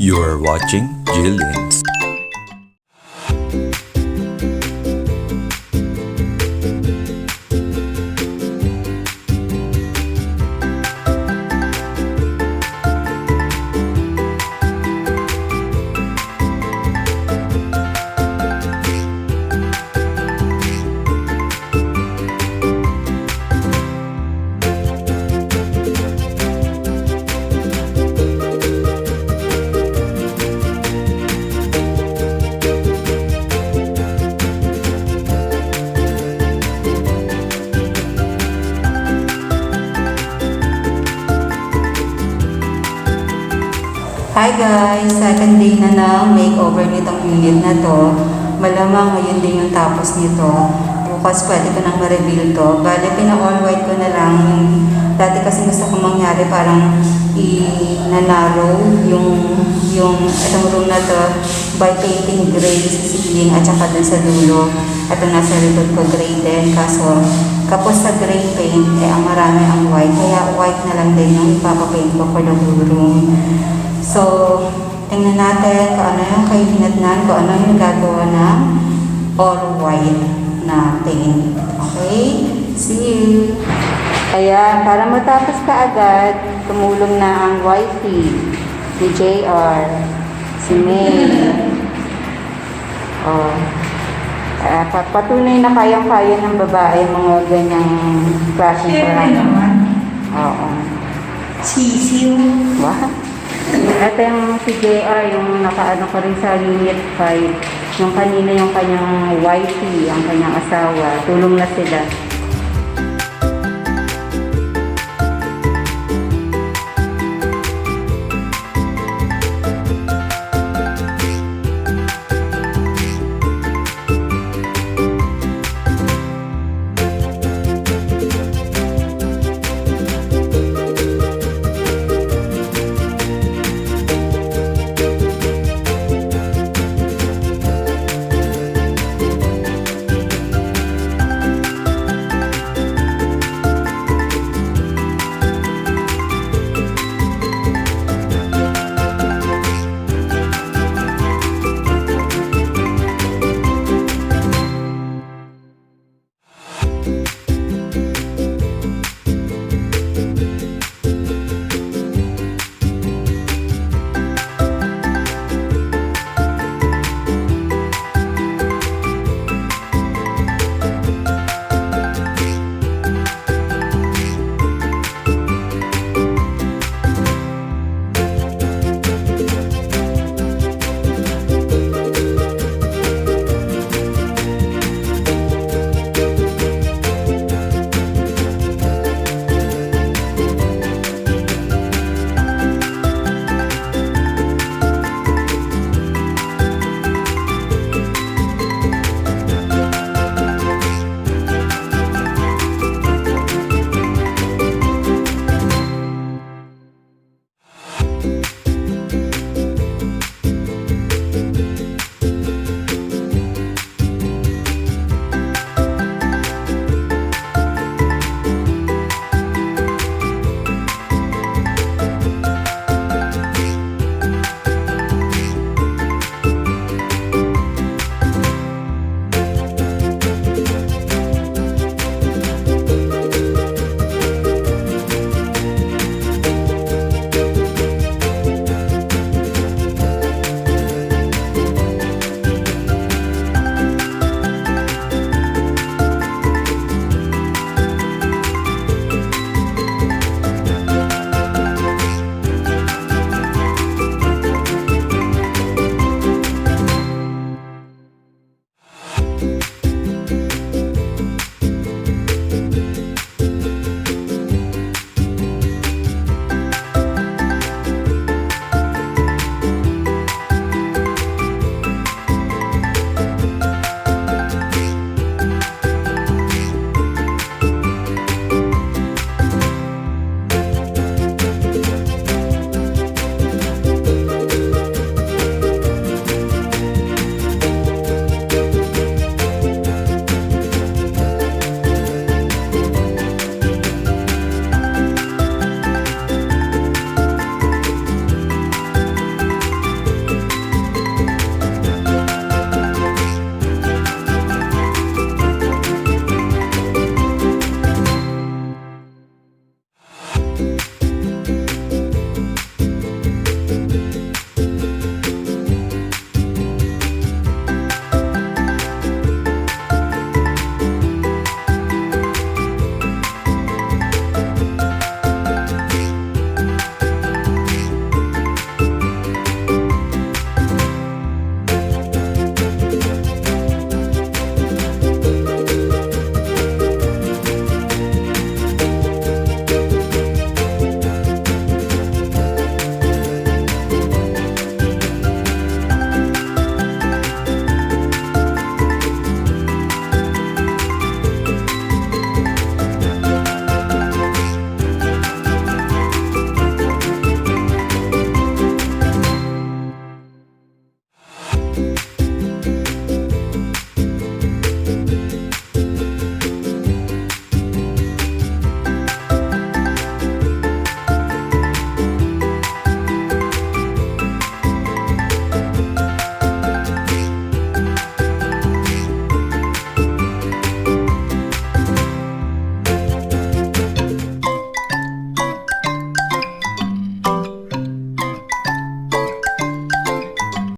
You are watching GhieLins. Hi guys! Second day na ng makeover nitong unit na to. Malamang ngayon din yung tapos nito. Bukas pwede ko nang ma-reveal to. Bale, pina-all white ko na lang. Dati kasi gusto ko mangyari parang i-narrow yung itong room na to by painting gray sa ceiling at saka dun sa dulo. Ito nasa likod ko gray din. Kaso kapos sa gray paint, ang marami ang white. Kaya white na lang din yung ipapapaint ko for the whole room. So, tingnan natin kung ano yung kahinatnan, kung ano yung gagawa ng all white na paint. Okay? See you! Kaya, para matapos ka agad, tumulong na ang wifey ni JR, si May. Patunay na kayang-kaya ng babae mga ganyang klaseng parang. Oo. Sisiw. What? Ito yung si JR, yung nakaano ko rin sa unit 5. Yung kanina yung kanyang wifey, ang kanyang asawa. Tulong na sila.